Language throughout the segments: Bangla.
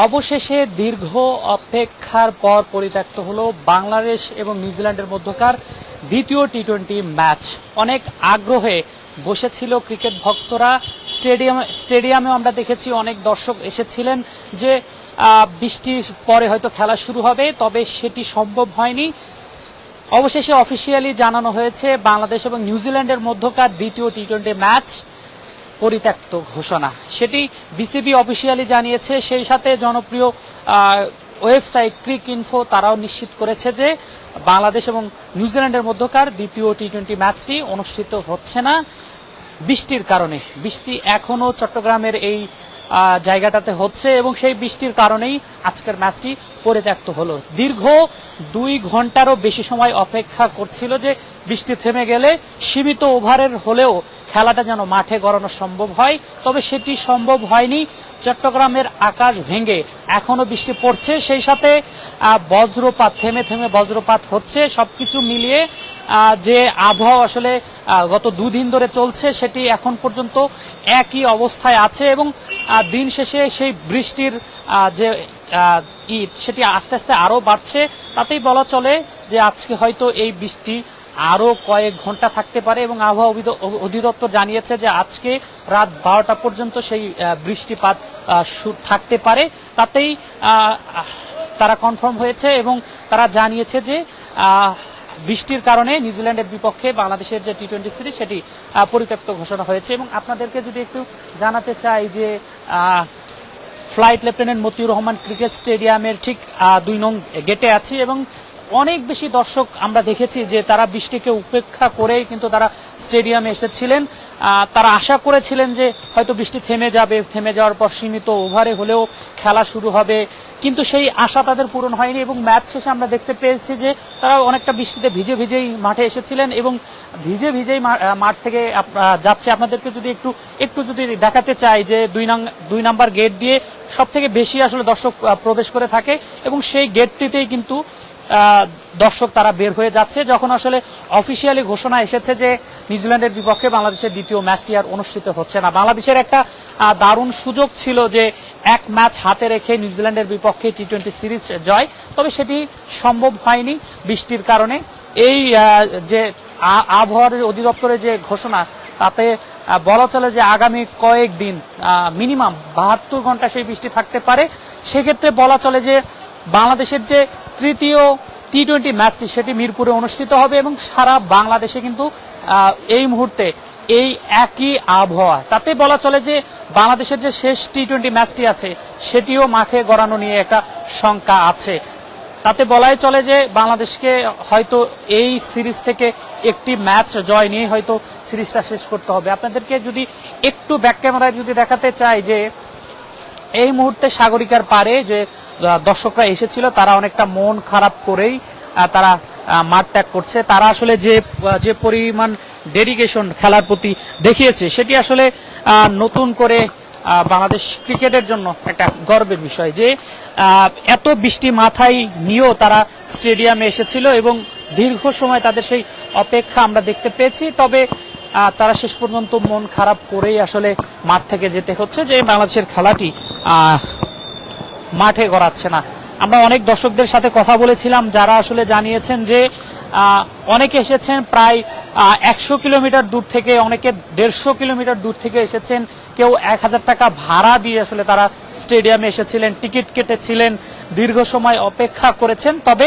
অবশেষে দীর্ঘ অপেক্ষার পর পরিত্যক্ত হলো বাংলাদেশ এবং নিউজিল্যান্ডের মধ্যকার দ্বিতীয় টি-20 ম্যাচ। অনেক আগ্রহে বসেছিল ক্রিকেট ভক্তরা। স্টেডিয়ামে আমরা দেখেছি অনেক দর্শক এসেছিলেন যে বৃষ্টির পরে হয়তো খেলা শুরু হবে, তবে সেটি সম্ভব হয়নি। অবশেষে অফিসিয়ালি জানানো হয়েছে বাংলাদেশ এবং নিউজিল্যান্ডের মধ্যকার দ্বিতীয় টি-20 ম্যাচ পরিত্যক্ত ঘোষণা। সেটি বিসিবি অফিসিয়ালি জানিয়েছে, সেই সাথে জনপ্রিয় ওয়েবসাইট ক্রিকইনফো তারাও নিশ্চিত করেছে যে বাংলাদেশ এবং নিউজিল্যান্ডের মধ্যকার দ্বিতীয় টি-20 ম্যাচটি অনুষ্ঠিত হচ্ছে না বৃষ্টির কারণে। বৃষ্টি এখনো চট্টগ্রামের এই জায়গাটাতে হচ্ছে এবং সেই বৃষ্টির কারণেই আজকের ম্যাচটি পরিত্যক্ত হলো। দীর্ঘ 2 ঘন্টারও বেশি সময় অপেক্ষা করছিল যে বৃষ্টি থেমে গেলে সীমিত ওভারের হলেও খেলাটা যেন মাঠে গড়ানো সম্ভব হয়, তবে সেটি সম্ভব হয়নি। চট্টগ্রামের আকাশ ভেঙে এখনো বৃষ্টি পড়ছে, সেই সাথে বজ্রপাত, থেমে থেমে বজ্রপাত হচ্ছে। সবকিছু মিলিয়ে যে আবহাওয়া আসলে গত 2 দিন ধরে চলছে সেটি এখন পর্যন্ত একই অবস্থায় আছে এবং দিন শেষে সেই বৃষ্টির যে সেটি আস্তে আস্তে আরো বাড়ছে। তাতেই বলা চলে যে আজকে হয়তো এই বৃষ্টি আরো কয়েক ঘন্টা থাকতে পারে এবং আবহাওয়া অধিদপ্তর জানিয়েছে যে আজকে রাত 12টা পর্যন্ত সেই বৃষ্টিপাত থাকতে পারে। তাতেই তারা কনফার্ম হয়েছে এবং তারা জানিয়েছে যে বৃষ্টির কারণে নিউজিল্যান্ডের বিপক্ষে বাংলাদেশের যে টি-20 সিরিজ সেটি পরিত্যক্ত ঘোষণা হয়েছে। এবং আপনাদেরকে যদি একটু জানাতে চাই যে flight lieutenant Motiur Rahman cricket স্টেডিয়ামের ঠিক 2 নং গেটে আছি এবং অনেক বেশি দর্শক আমরা দেখেছি যে তারা বৃষ্টিকে উপেক্ষা করেই কিন্তু তারা স্টেডিয়ামে এসেছিলেন। তারা আশা করেছিলেন যে হয়তো বৃষ্টি থেমে যাবে, থেমে যাওয়ার পর সীমিত ওভারে হলেও খেলা শুরু হবে, কিন্তু সেই আশা তাদের পূরণ হয়নি এবং ম্যাচ শেষে আমরা দেখতে পেয়েছি যে তারা অনেকটা বৃষ্টিতে ভিজে ভিজেই মাঠে এসেছিলেন এবং ভিজে ভিজেই মাঠ থেকে যাচ্ছে। আপনাদেরকে যদি একটু যদি দেখাতে চাই যে 2 নাম্বার গেট দিয়ে সব থেকে বেশি আসলে দর্শক প্রবেশ করে থাকে এবং সেই গেটটিতেই কিন্তু দর্শক তারা বের হয়ে যাচ্ছে যখন আসলে অফিসিয়ালি ঘোষণা এসেছে যে নিউজিল্যান্ডের বিপক্ষে বাংলাদেশের দ্বিতীয় ম্যাচটি আর অনুষ্ঠিত হচ্ছে না। বাংলাদেশের একটা দারুণ সুযোগ ছিল যে 1 ম্যাচ হাতে রেখে নিউজিল্যান্ডের বিপক্ষে টি-20 সিরিজ জয়, তবে সেটি সম্ভব হয়নি বৃষ্টির কারণে। এই যে আবহাওয়ার অধিদপ্তরের যে ঘোষণা তাতে বলা চলে যে আগামী কয়েকদিন মিনিমাম 72 ঘন্টা সেই বৃষ্টি থাকতে পারে। সেক্ষেত্রে বলা চলে যে বাংলাদেশের যে তৃতীয় টি-20 ম্যাচটি সেটি মিরপুরে অনুষ্ঠিত হবে এবং সারা বাংলাদেশে কিন্তু এই মুহূর্তে এই একই আবহাওয়া। তাতে বলা চলে যে বাংলাদেশের যে শেষ টি-20 ম্যাচটি আছে সেটিও মাঠে গড়ানো নিয়ে একটা শঙ্কা আছে। তাতে বলাই চলে যে বাংলাদেশকে হয়তো এই সিরিজ থেকে একটি ম্যাচ জয় নিয়ে হয়তো সিরিজটা শেষ করতে হবে। আপনাদেরকে যদি একটু ব্যাক ক্যামেরায় যদি দেখাতে চাই যে এই মুহূর্তে সাগরিকার পারে যে দর্শকরা এসেছিল তারা অনেকটা মন খারাপ করেই তারা মাঠ ত্যাগ করছে। তারা আসলে যে পরিমাণ ডেডিকেশন খেলার প্রতি দেখিয়েছে সেটি আসলে নতুন করে বাংলাদেশ ক্রিকেটের জন্য একটা গর্বের বিষয় যে এত বৃষ্টি মাথায় নিয়েও তারা স্টেডিয়ামে এসেছিল এবং দীর্ঘ সময় তাদের সেই অপেক্ষা আমরা দেখতে পেয়েছি। তবে তারা শেষ পর্যন্ত মন খারাপ করেই আসলে মাঠ থেকে যেতে হচ্ছে যে বাংলাদেশের খেলাটি মাঠে গড়াচ্ছে না। আমরা অনেক দর্শকদের সাথে কথা বলেছিলাম যারা আসলে জানিয়েছেন যে অনেকে এসেছেন প্রায় 100 কিলোমিটার দূর থেকে, অনেকে 150 কিলোমিটার দূর থেকে এসেছেন, কেউ 1000 টাকা ভাড়া দিয়ে আসলে তারা স্টেডিয়ামে এসেছিলেন, টিকিট কেটেছিলেন, দীর্ঘ সময় অপেক্ষা করেছেন। তবে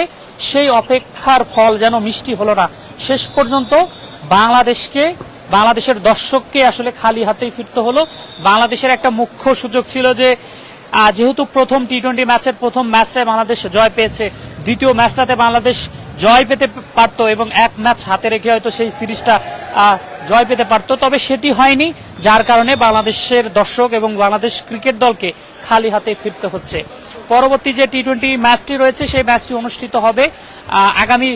সেই অপেক্ষার ফল যেন মিষ্টি হলো না। শেষ পর্যন্ত বাংলাদেশের দর্শককে আসলে খালি হাতেই ফিরতে হলো। বাংলাদেশের একটা মুখ্য সুযোগ ছিল যে যেহেতু প্রথম টি-20 ম্যাচের প্রথম ম্যাচটায় বাংলাদেশ জয় পেয়েছে, দ্বিতীয় ম্যাচটাতে বাংলাদেশ জয় পেতে পারতো এবং 1 ম্যাচ হাতে রেখে হয়তো সেই সিরিজটা জয় পেতে পারতো, তবে সেটি হয়নি, যার কারণে বাংলাদেশের দর্শক এবং বাংলাদেশ ক্রিকেট দলকে খালি হাতে ফিরতে হচ্ছে। পরবর্তী যে টি-20 ম্যাচটি রয়েছে সেই ম্যাচটি অনুষ্ঠিত হবে আগামী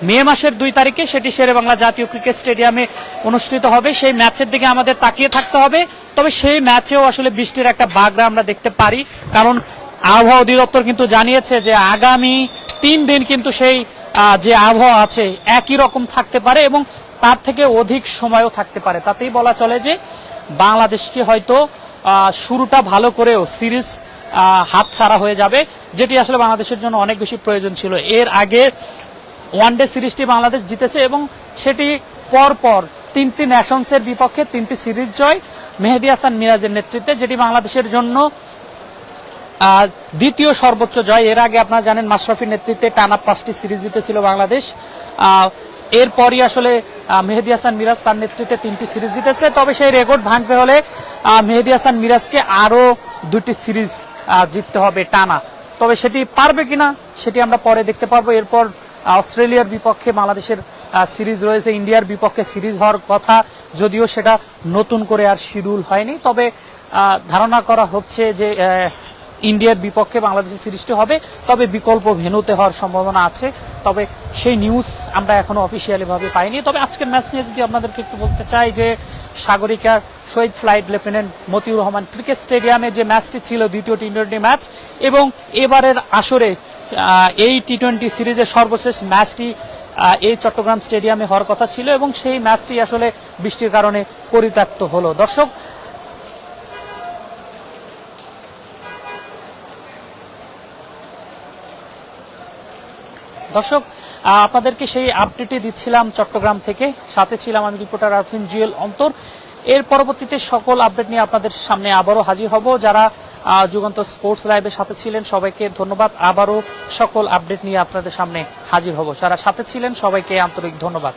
মে মাসের 2 তারিখে, সেটি শেরেবাংলা জাতীয় ক্রিকেট স্টেডিয়ামে অনুষ্ঠিত হবে। সেই ম্যাচের দিকে আমাদের তাকিয়ে থাকতে হবে। তবে সেই ম্যাচেও আসলে বৃষ্টির একটা বাগড়া আমরা দেখতে পারি, কারণ আবহাওয়া অধিদপ্তর কিন্তু জানিয়েছে যে আগামী 3 দিন কিন্তু সেই যে আবহাওয়া আছে একই রকম থাকতে পারে এবং তার থেকে অধিক সময়ও থাকতে পারে। তাতেই বলা চলে যে বাংলাদেশকে হয়তো শুরুটা ভালো করেও সিরিজ হাতছাড়া হয়ে যাবে, যেটি আসলে বাংলাদেশের জন্য অনেক বেশি প্রয়োজন ছিল। এর আগে ওয়ানডে সিরিজটি বাংলাদেশ জিতেছে এবং সেটি পরপর 3টি নেশনসের বিপক্ষে 3টি সিরিজ জয় মেহেদী হাসান মিরাজের নেতৃত্বে, যেটি বাংলাদেশের জন্য দ্বিতীয় সর্বোচ্চ জয়। এর আগে আপনারা জানেন মাশরাফির নেতৃত্বে টানা 5টি সিরিজ জিতেছিল বাংলাদেশ। এরপরই আসলে মেহেদী হাসান মিরাজ তার নেতৃত্বে 3টি সিরিজ জিতেছে। তবে সেই রেকর্ড ভাঙতে হলে মেহেদী হাসান মিরাজকে আরো 2টি সিরিজ জিততে হবে টানা। তবে সেটি পারবে কিনা সেটি আমরা পরে দেখতে পারবো। এরপর অস্ট্রেলিয়ার বিপক্ষে বাংলাদেশের সিরিজ রয়েছে, ইন্ডিয়ার বিপক্ষে সিরিজ হওয়ার কথা, যদিও সেটা নতুন করে আর শিডিউল হয়নি। তবে ধারণা করা হচ্ছে যে ইন্ডিয়ার বিপক্ষে বাংলাদেশের সিরিজটি হবে, তবে বিকল্প ভেন্যুতে হওয়ার সম্ভাবনা আছে। তবে সেই নিউজ আমরা এখনো অফিসিয়ালি ভাবে পাইনি। তবে আজকের ম্যাচ নিয়ে যদি আপনাদেরকে একটু বলতে চাই যে সাগরিকার শহীদ flight lieutenant Motiur Rahman cricket স্টেডিয়ামে যে ম্যাচটি ছিল দ্বিতীয় টি-20 ম্যাচ, এবং এবারের আসরে এই টি-20 সিরিজের সর্বশেষ ম্যাচটি এই চট্টগ্রাম স্টেডিয়ামে হওয়ার কথা ছিল, এবং সেই ম্যাচটি আসলে বৃষ্টির কারণে পরিত্যক্ত হলো। দর্শক, আপনাদেরকে সেই আপডেটই দিচ্ছিলাম চট্টগ্রাম থেকে, সাথে ছিলাম আমি রিপোর্টার আরফিন জুয়েল অন্তর। এর পরবর্তীতে সকল আপডেট নিয়ে আপনাদের সামনে আবারও হাজির হব। যারা যুগান্তর স্পোর্টস লাইভের সাথে ছিলেন সবাইকে ধন্যবাদ। আবারও সকল আপডেট নিয়ে আপনাদের সামনে হাজির হব। যারা সাথে ছিলেন সবাইকে আন্তরিক ধন্যবাদ।